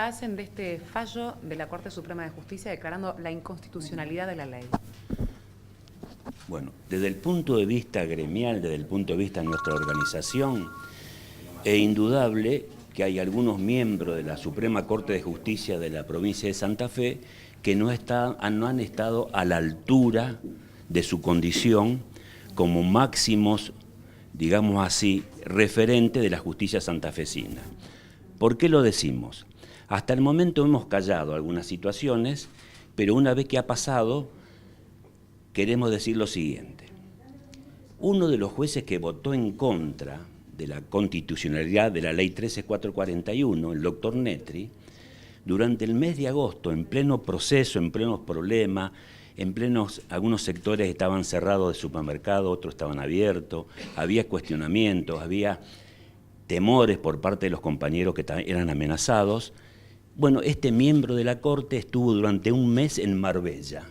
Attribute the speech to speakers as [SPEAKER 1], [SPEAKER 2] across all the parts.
[SPEAKER 1] lectura hacen de este fallo de la Corte Suprema de Justicia declarando la inconstitucionalidad de la ley?
[SPEAKER 2] Bueno, desde el punto de vista gremial, desde el punto de vista de nuestra organización, es indudable que hay algunos miembros de la Suprema Corte de Justicia de la provincia de Santa Fe que no han estado a la altura de su condición como máximos, digamos así, referentes de la justicia santafesina. ¿Por qué lo decimos? Hasta el momento hemos callado algunas situaciones, pero una vez que ha pasado, queremos decir lo siguiente. Uno de los jueces que votó en contra de la constitucionalidad de la ley 13441, el doctor Netri, durante el mes de agosto, en pleno proceso, en plenos problemas, algunos sectores estaban cerrados de supermercado, otros estaban abiertos, había cuestionamientos, había temores por parte de los compañeros que eran amenazados. Bueno, este miembro de la Corte estuvo durante un mes en Marbella,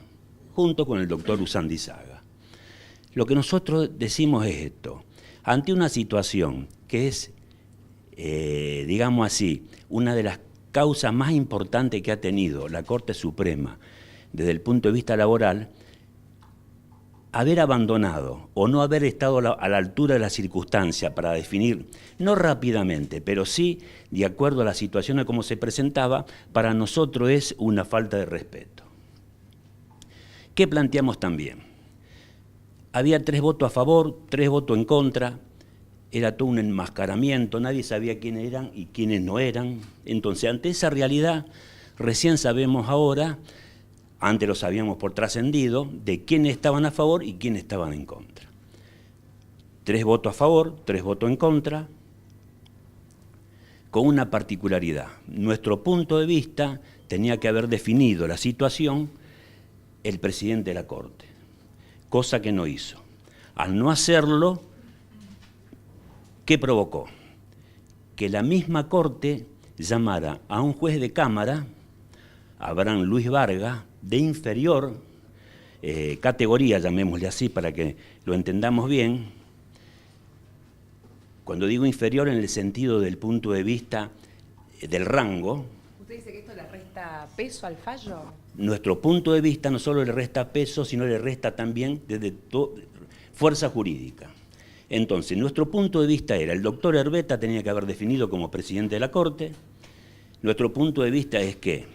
[SPEAKER 2] junto con el doctor Usandizaga. Lo que nosotros decimos es esto: ante una situación que es, digamos así, una de las causas más importantes que ha tenido la Corte Suprema desde el punto de vista laboral, haber abandonado o no haber estado a la altura de la circunstancia para definir, no rápidamente, pero sí de acuerdo a la situación de cómo se presentaba, para nosotros es una falta de respeto. ¿Qué planteamos también? Había 3 votos a favor, 3 votos en contra, era todo un enmascaramiento, nadie sabía quiénes eran y quiénes no eran. Entonces, ante esa realidad, recién sabemos ahora, antes lo sabíamos por trascendido, de quiénes estaban a favor y quiénes estaban en contra. 3 votos a favor, 3 votos en contra, con una particularidad. Nuestro punto de vista tenía que haber definido la situación el presidente de la Corte, cosa que no hizo. Al no hacerlo, ¿qué provocó? Que la misma Corte llamara a un juez de cámara, Abraham Luis Vargas, de inferior categoría, llamémosle así para que lo entendamos bien. Cuando digo inferior en el sentido del punto de vista del rango.
[SPEAKER 1] ¿Usted dice que esto le resta peso al fallo?
[SPEAKER 2] Nuestro punto de vista no solo le resta peso, sino le resta también desde fuerza jurídica. Entonces, nuestro punto de vista era, el doctor Herbeta tenía que haber definido como presidente de la Corte. Nuestro punto de vista es que,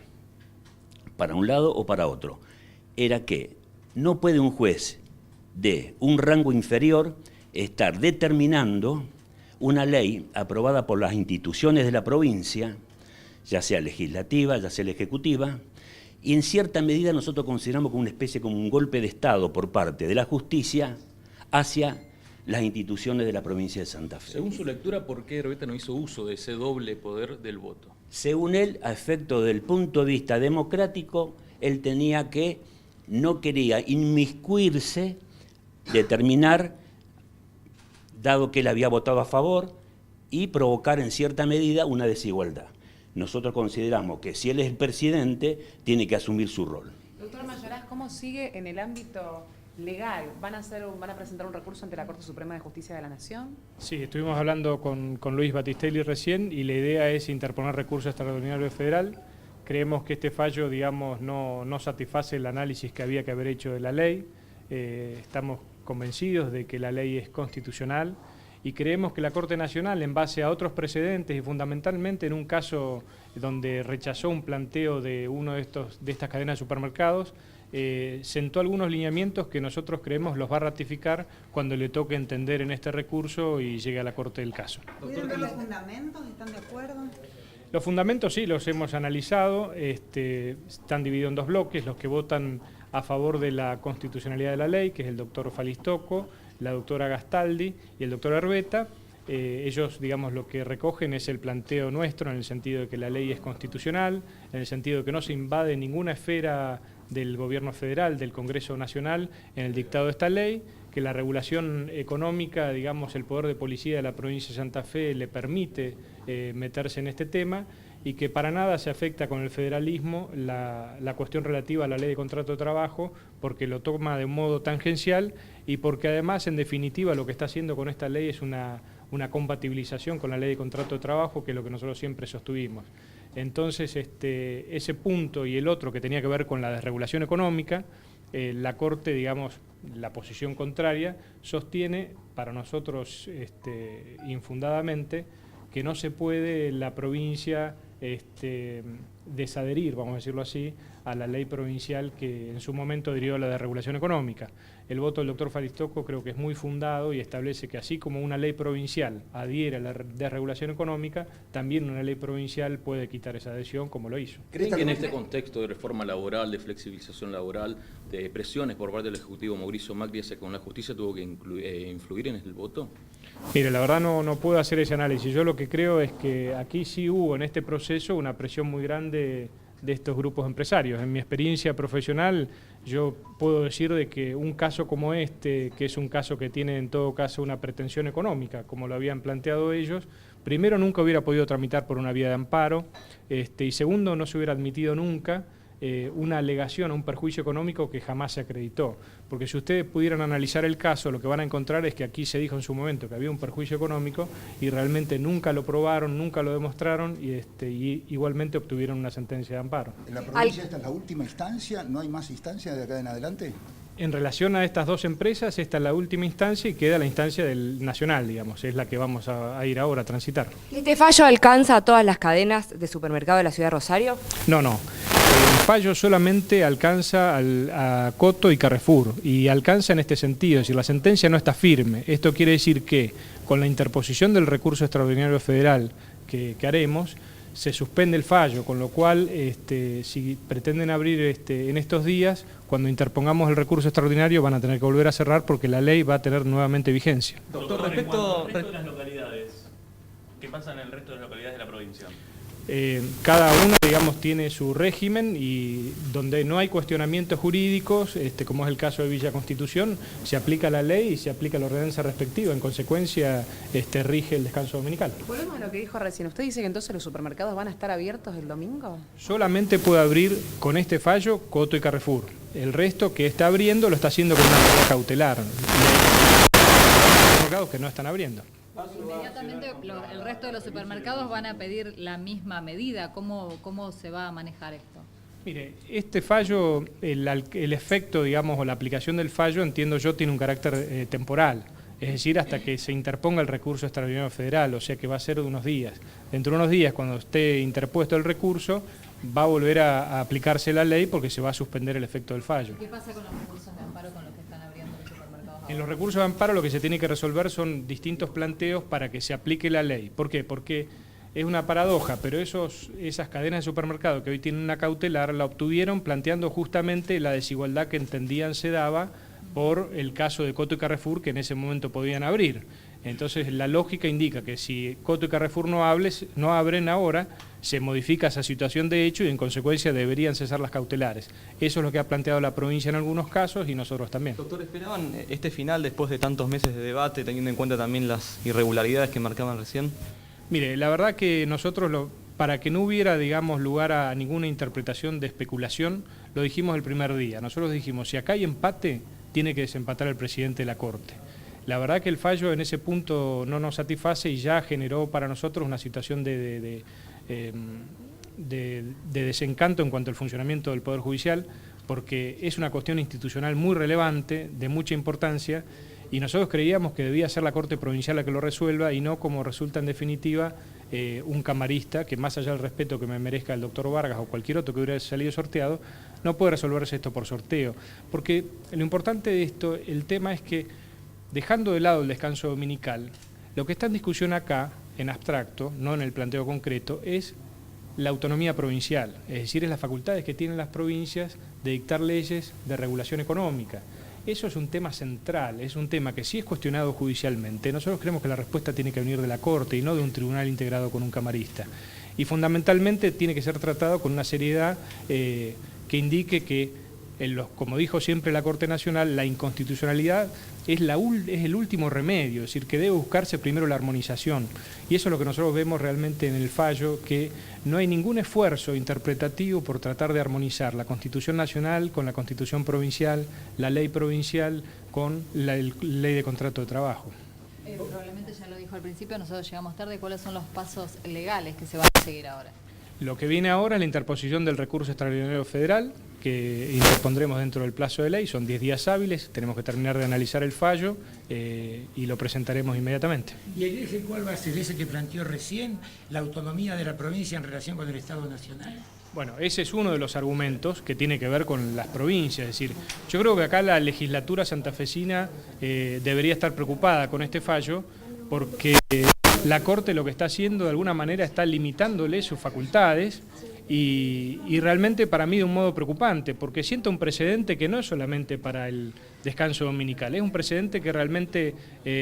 [SPEAKER 2] para un lado o para otro, era que no puede un juez de un rango inferior estar determinando una ley aprobada por las instituciones de la provincia, ya sea legislativa, ya sea la ejecutiva, y en cierta medida nosotros consideramos como una especie, como un golpe de Estado por parte de la justicia hacia las instituciones de la provincia de Santa Fe.
[SPEAKER 3] Según su lectura, ¿por qué Herbeta no hizo uso de ese doble poder del voto?
[SPEAKER 2] Según él, a efecto del punto de vista democrático, él no quería inmiscuirse, determinar, dado que él había votado a favor, y provocar en cierta medida una desigualdad. Nosotros consideramos que si él es el presidente, tiene que asumir su rol.
[SPEAKER 1] Doctor Mayoraz, ¿cómo sigue en el ámbito legal? ¿Van a presentar un recurso ante la Corte Suprema de Justicia de la Nación?
[SPEAKER 4] Sí, estuvimos hablando con Luis Batistelli recién y la idea es interponer recurso extraordinario federal. Creemos que este fallo, digamos, no satisface el análisis que había que haber hecho de la ley. Estamos convencidos de que la ley es constitucional y creemos que la Corte Nacional, en base a otros precedentes y fundamentalmente en un caso donde rechazó un planteo de uno de estas cadenas de supermercados, sentó algunos lineamientos que nosotros creemos los va a ratificar cuando le toque entender en este recurso y llegue a la Corte del caso.
[SPEAKER 5] ¿Pudieron ver los fundamentos? ¿Están de acuerdo?
[SPEAKER 4] Los fundamentos sí, los hemos analizado, están divididos en 2 bloques, los que votan a favor de la constitucionalidad de la ley, que es el doctor Falistoco, la doctora Gastaldi y el doctor Herbeta. Ellos, digamos, lo que recogen es el planteo nuestro en el sentido de que la ley es constitucional, en el sentido de que no se invade ninguna esfera del gobierno federal, del Congreso Nacional, en el dictado de esta ley, que la regulación económica, digamos, el poder de policía de la provincia de Santa Fe le permite meterse en este tema y que para nada se afecta con el federalismo la cuestión relativa a la ley de contrato de trabajo, porque lo toma de un modo tangencial y porque además, en definitiva, lo que está haciendo con esta ley es una compatibilización con la ley de contrato de trabajo, que es lo que nosotros siempre sostuvimos. Entonces, ese punto y el otro que tenía que ver con la desregulación económica, la Corte, digamos, la posición contraria, sostiene para nosotros infundadamente que no se puede la provincia desadherir, vamos a decirlo así, a la ley provincial que en su momento adhirió a la desregulación económica. El voto del doctor Faliz Tocco creo que es muy fundado y establece que así como una ley provincial adhiere a la desregulación económica, también una ley provincial puede quitar esa adhesión como lo hizo.
[SPEAKER 3] ¿Creen que en este contexto de reforma laboral, de flexibilización laboral, de presiones por parte del Ejecutivo Mauricio Macri hacia con la justicia tuvo que influir en el voto?
[SPEAKER 4] Mire, la verdad no puedo hacer ese análisis. Yo lo que creo es que aquí sí hubo en este proceso una presión muy grande de estos grupos empresarios. En mi experiencia profesional yo puedo decir de que un caso como este, que es un caso que tiene en todo caso una pretensión económica, como lo habían planteado ellos, primero nunca hubiera podido tramitar por una vía de amparo, y segundo no se hubiera admitido nunca una alegación a un perjuicio económico que jamás se acreditó. Porque si ustedes pudieran analizar el caso, lo que van a encontrar es que aquí se dijo en su momento que había un perjuicio económico y realmente nunca lo probaron, nunca lo demostraron y igualmente obtuvieron una sentencia de amparo.
[SPEAKER 6] ¿En la provincia esta es la última instancia? ¿No hay más instancias de acá en adelante?
[SPEAKER 4] En relación a estas dos empresas, esta es la última instancia y queda la instancia del nacional, digamos, es la que vamos a ir ahora a transitar.
[SPEAKER 7] ¿Este fallo alcanza a todas las cadenas de supermercado de la ciudad de Rosario?
[SPEAKER 4] No. El fallo solamente alcanza a Coto y Carrefour, y alcanza en este sentido, es decir, la sentencia no está firme. Esto quiere decir que con la interposición del recurso extraordinario federal que haremos, se suspende el fallo, con lo cual si pretenden abrir en estos días, cuando interpongamos el recurso extraordinario van a tener que volver a cerrar porque la ley va a tener nuevamente vigencia.
[SPEAKER 8] Doctor, respecto al resto de las localidades, ¿qué pasa en el resto de las localidades de la provincia?
[SPEAKER 4] Cada una, digamos, tiene su régimen y donde no hay cuestionamientos jurídicos, como es el caso de Villa Constitución, se aplica la ley y se aplica la ordenanza respectiva. En consecuencia, rige el descanso dominical.
[SPEAKER 1] Volvemos a lo que dijo recién. ¿Usted dice que entonces los supermercados van a estar abiertos el domingo?
[SPEAKER 4] Solamente puede abrir con este fallo Coto y Carrefour. El resto que está abriendo lo está haciendo con una medida cautelar. Hay supermercados que no están abriendo.
[SPEAKER 9] Inmediatamente el resto de los supermercados van a pedir la misma medida. ¿Cómo se va a manejar esto?
[SPEAKER 4] Mire, este fallo, el efecto, digamos, o la aplicación del fallo, entiendo yo, tiene un carácter temporal. Es decir, hasta que se interponga el recurso extraordinario federal, o sea que va a ser de unos días. Dentro de unos días, cuando esté interpuesto el recurso, va a volver a aplicarse la ley porque se va a suspender el efecto del fallo.
[SPEAKER 9] ¿Qué pasa con los recursos de amparo con los que están abriendo los supermercados ahora?
[SPEAKER 4] En los recursos de amparo lo que se tiene que resolver son distintos planteos para que se aplique la ley. ¿Por qué? Porque es una paradoja, pero esas cadenas de supermercado que hoy tienen una cautelar la obtuvieron planteando justamente la desigualdad que entendían se daba por el caso de Coto y Carrefour, que en ese momento podían abrir. Entonces la lógica indica que si Coto y Carrefour no abren ahora, se modifica esa situación de hecho y en consecuencia deberían cesar las cautelares. Eso es lo que ha planteado la provincia en algunos casos y nosotros también.
[SPEAKER 8] Doctor, ¿esperaban este final después de tantos meses de debate, teniendo en cuenta también las irregularidades que marcaban recién?
[SPEAKER 4] Mire, la verdad que nosotros, para que no hubiera, digamos, lugar a ninguna interpretación de especulación, lo dijimos el primer día. Nosotros dijimos, si acá hay empate, tiene que desempatar el presidente de la Corte. La verdad que el fallo en ese punto no nos satisface y ya generó para nosotros una situación de desencanto en cuanto al funcionamiento del Poder Judicial, porque es una cuestión institucional muy relevante, de mucha importancia, y nosotros creíamos que debía ser la Corte Provincial la que lo resuelva y no como resulta en definitiva un camarista que, más allá del respeto que me merezca el doctor Vargas o cualquier otro que hubiera salido sorteado, no puede resolverse esto por sorteo. Porque lo importante de esto, el tema es que, dejando de lado el descanso dominical, lo que está en discusión acá, en abstracto, no en el planteo concreto, es la autonomía provincial, es decir, es las facultades que tienen las provincias de dictar leyes de regulación económica. Eso es un tema central, es un tema que sí es cuestionado judicialmente. Nosotros creemos que la respuesta tiene que venir de la Corte y no de un tribunal integrado con un camarista. Y fundamentalmente tiene que ser tratado con una seriedad que indique que, como dijo siempre la Corte Nacional, la inconstitucionalidad es el último remedio, es decir, que debe buscarse primero la armonización. Y eso es lo que nosotros vemos realmente en el fallo, que no hay ningún esfuerzo interpretativo por tratar de armonizar la Constitución Nacional con la Constitución Provincial, la ley provincial con la ley de contrato de trabajo.
[SPEAKER 9] Probablemente ya lo dijo al principio, nosotros llegamos tarde. ¿Cuáles son los pasos legales que se van a seguir ahora?
[SPEAKER 4] Lo que viene ahora es la interposición del recurso extraordinario federal, que interpondremos dentro del plazo de ley, son 10 días hábiles, tenemos que terminar de analizar el fallo y lo presentaremos inmediatamente.
[SPEAKER 10] ¿Y el eje cuál va a ser? ¿Ese que planteó recién, la autonomía de la provincia en relación con el Estado Nacional?
[SPEAKER 4] Bueno, ese es uno de los argumentos que tiene que ver con las provincias. Es decir, yo creo que acá la legislatura santafesina debería estar preocupada con este fallo porque la Corte lo que está haciendo de alguna manera está limitándole sus facultades y realmente para mí de un modo preocupante, porque sienta un precedente que no es solamente para el descanso dominical, es un precedente que realmente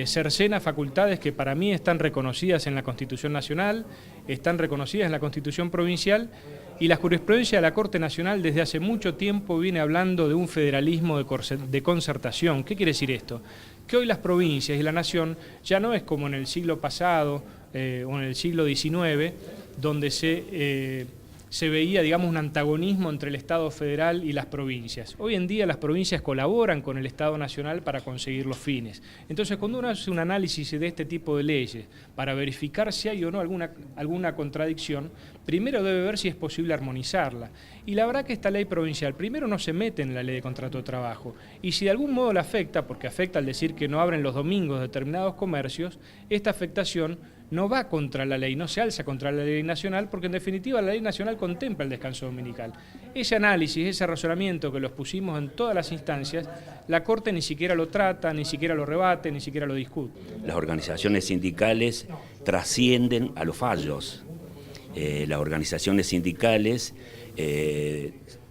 [SPEAKER 4] cercena facultades que para mí están reconocidas en la Constitución Nacional, están reconocidas en la Constitución Provincial, y la jurisprudencia de la Corte Nacional desde hace mucho tiempo viene hablando de un federalismo de concertación. ¿Qué quiere decir esto? Que hoy las provincias y la nación ya no es como en el siglo pasado o en el siglo XIX, donde se veía, digamos, un antagonismo entre el Estado federal y las provincias. Hoy en día las provincias colaboran con el Estado nacional para conseguir los fines. Entonces, cuando uno hace un análisis de este tipo de leyes para verificar si hay o no alguna contradicción, primero debe ver si es posible armonizarla. Y la verdad que esta ley provincial, primero no se mete en la ley de contrato de trabajo, y si de algún modo la afecta, porque afecta al decir que no abren los domingos determinados comercios, esta afectación no va contra la ley, no se alza contra la ley nacional, porque en definitiva la ley nacional contempla el descanso dominical. Ese análisis, ese razonamiento que los pusimos en todas las instancias, la Corte ni siquiera lo trata, ni siquiera lo rebate, ni siquiera lo discute.
[SPEAKER 2] Las organizaciones sindicales trascienden a los fallos. Las organizaciones sindicales,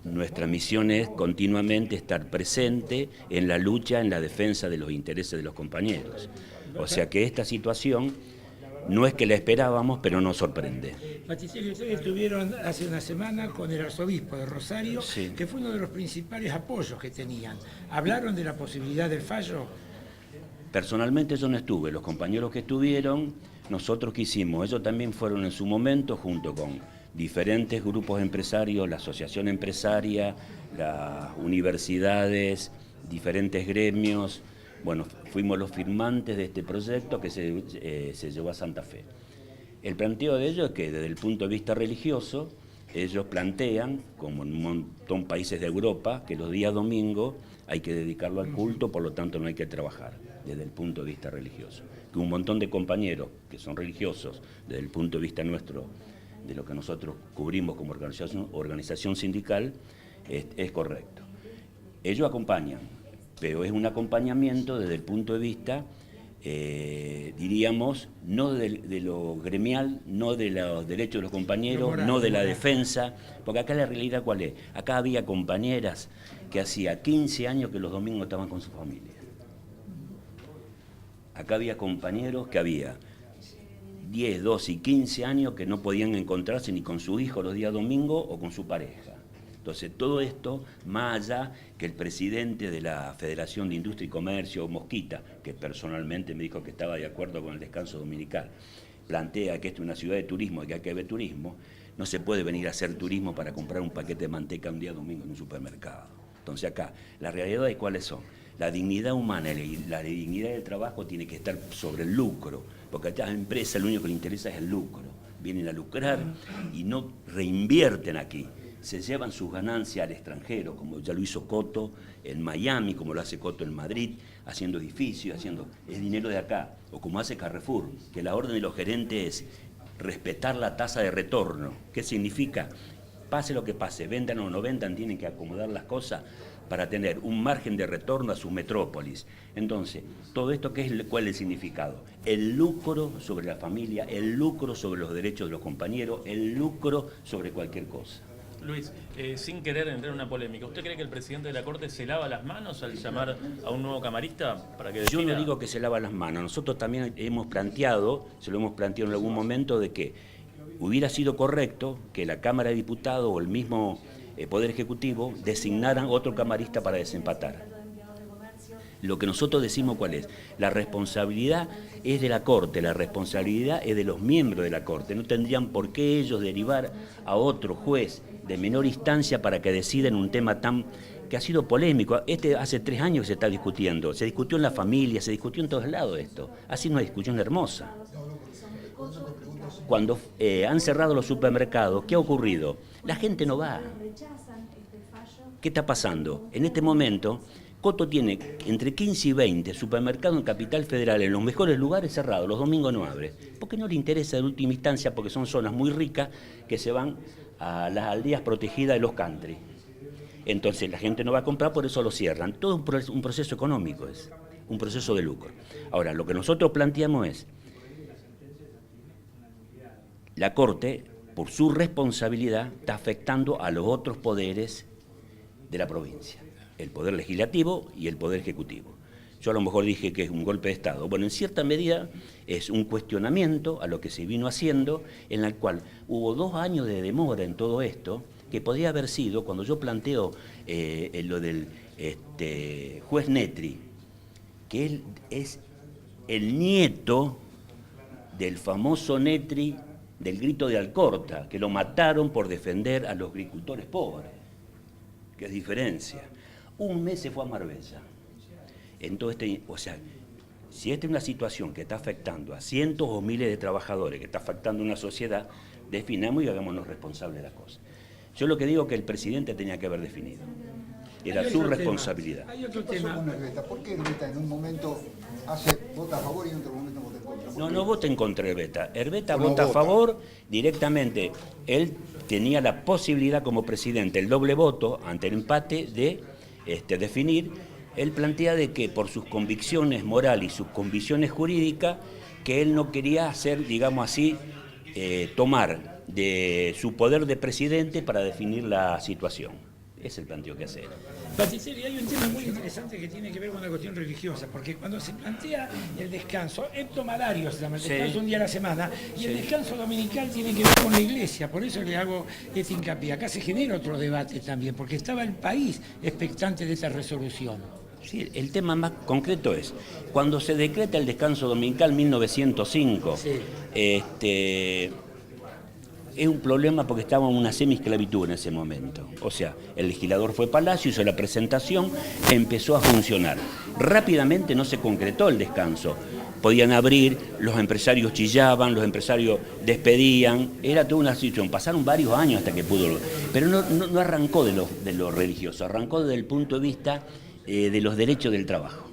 [SPEAKER 2] nuestra misión es continuamente estar presente en la lucha, en la defensa de los intereses de los compañeros. O sea que esta situación no es que la esperábamos, pero nos sorprende.
[SPEAKER 10] Baticelli, ustedes estuvieron hace una semana con el arzobispo de Rosario,
[SPEAKER 2] sí,
[SPEAKER 10] que fue uno de los principales apoyos que tenían. ¿Hablaron de la posibilidad del fallo?
[SPEAKER 2] Personalmente yo no estuve, los compañeros que estuvieron, nosotros que hicimos, ellos también fueron en su momento junto con diferentes grupos empresarios, la asociación empresaria, las universidades, diferentes gremios. Bueno, fuimos los firmantes de este proyecto que se llevó a Santa Fe. El planteo de ellos es que desde el punto de vista religioso, ellos plantean, como en un montón de países de Europa, que los días domingos hay que dedicarlo al culto, por lo tanto no hay que trabajar desde el punto de vista religioso. Que un montón de compañeros que son religiosos, desde el punto de vista nuestro, de lo que nosotros cubrimos como organización sindical, es correcto. Ellos acompañan, pero es un acompañamiento desde el punto de vista, diríamos, no de lo gremial, no de los derechos de los compañeros, no de la defensa, porque acá la realidad ¿cuál es? Acá había compañeras que hacía 15 años que los domingos estaban con su familia. Acá había compañeros que había 10, 12 y 15 años que no podían encontrarse ni con su hijo los días domingos o con su pareja. Entonces, todo esto, más allá que el presidente de la Federación de Industria y Comercio, Mosquita, que personalmente me dijo que estaba de acuerdo con el descanso dominical, plantea que esto es una ciudad de turismo y que hay que ver turismo, no se puede venir a hacer turismo para comprar un paquete de manteca un día domingo en un supermercado. Entonces acá, las realidades cuáles son. La dignidad humana y la dignidad del trabajo tiene que estar sobre el lucro, porque a la empresa lo único que le interesa es el lucro. Vienen a lucrar y no reinvierten aquí. Se llevan sus ganancias al extranjero, como ya lo hizo Coto en Miami, como lo hace Coto en Madrid, haciendo edificios, es dinero de acá, o como hace Carrefour, que la orden de los gerentes es respetar la tasa de retorno. ¿Qué significa? Pase lo que pase, vendan o no vendan, tienen que acomodar las cosas para tener un margen de retorno a sus metrópolis. Entonces, todo esto, ¿cuál es el significado? El lucro sobre la familia, el lucro sobre los derechos de los compañeros, el lucro sobre cualquier cosa.
[SPEAKER 11] Luis, sin querer entrar en una polémica, ¿usted cree que el presidente de la Corte se lava las manos al llamar a un nuevo camarista para que defina?
[SPEAKER 2] Yo no digo que se lava las manos, nosotros también hemos planteado, se lo hemos planteado en algún momento, de que hubiera sido correcto que la Cámara de Diputados o el mismo Poder Ejecutivo designaran otro camarista para desempatar. Lo que nosotros decimos ¿cuál es? La responsabilidad es de la Corte, la responsabilidad es de los miembros de la Corte. No tendrían por qué ellos derivar a otro juez de menor instancia para que decidan un tema que ha sido polémico. Hace 3 años que se está discutiendo. Se discutió en la familia, se discutió en todos lados esto. Ha sido una discusión hermosa. Cuando han cerrado los supermercados, ¿qué ha ocurrido? La gente no va. ¿Qué está pasando? En este momento, Coto tiene entre 15 y 20 supermercados en Capital Federal, en los mejores lugares cerrados, los domingos no abre, porque no le interesa en última instancia, porque son zonas muy ricas que se van a las aldeas protegidas de los country. Entonces la gente no va a comprar, por eso lo cierran. Todo un proceso económico es, un proceso de lucro. Ahora, lo que nosotros planteamos es, la Corte, por su responsabilidad, está afectando a los otros poderes de la provincia, el Poder Legislativo y el Poder Ejecutivo. Yo a lo mejor dije que es un golpe de Estado. Bueno, en cierta medida es un cuestionamiento a lo que se vino haciendo, en el cual hubo 2 años de demora en todo esto, que podría haber sido, cuando yo planteo lo del juez Netri, que él es el nieto del famoso Netri del grito de Alcorta, que lo mataron por defender a los agricultores pobres. ¿Qué diferencia? Un mes se fue a Marbella. Entonces, o sea, si esta es una situación que está afectando a cientos o miles de trabajadores, que está afectando a una sociedad, definamos y hagámonos responsables de las cosas. Yo lo que digo es que el presidente tenía que haber definido. Era su responsabilidad.
[SPEAKER 10] Hay otro
[SPEAKER 6] ¿Qué pasó
[SPEAKER 10] tema.
[SPEAKER 6] con Herbeta? ¿Por qué Herbeta en un momento vota a favor y en otro momento vota en contra?
[SPEAKER 2] No vota en contra de Herbeta. Herbeta
[SPEAKER 6] No
[SPEAKER 2] vota a
[SPEAKER 6] vota.
[SPEAKER 2] favor directamente. Él tenía la posibilidad como presidente, el doble voto ante el empate de definir. Él plantea de que por sus convicciones morales y sus convicciones jurídicas, que él no quería hacer, digamos así, tomar de su poder de presidente para definir la situación. Es el planteo que hace él.
[SPEAKER 10] Patricelli, hay un tema muy interesante que tiene que ver con la cuestión religiosa, porque cuando se plantea el descanso, heptomalario se llama, el descanso un día a la semana, y el descanso dominical tiene que ver con la iglesia, por eso le hago este hincapié. Acá se genera otro debate también, porque estaba el país expectante de esta resolución.
[SPEAKER 2] Sí, el tema más concreto es, cuando se decreta el descanso dominical en 1905, es un problema porque estábamos en una semiesclavitud en ese momento. O sea, el legislador fue a Palacio, hizo la presentación, empezó a funcionar. Rápidamente no se concretó el descanso. Podían abrir, los empresarios chillaban, los empresarios despedían, era toda una situación. Pasaron varios años hasta que pudo, pero no arrancó de lo religioso, arrancó desde el punto de vista de los derechos del trabajo.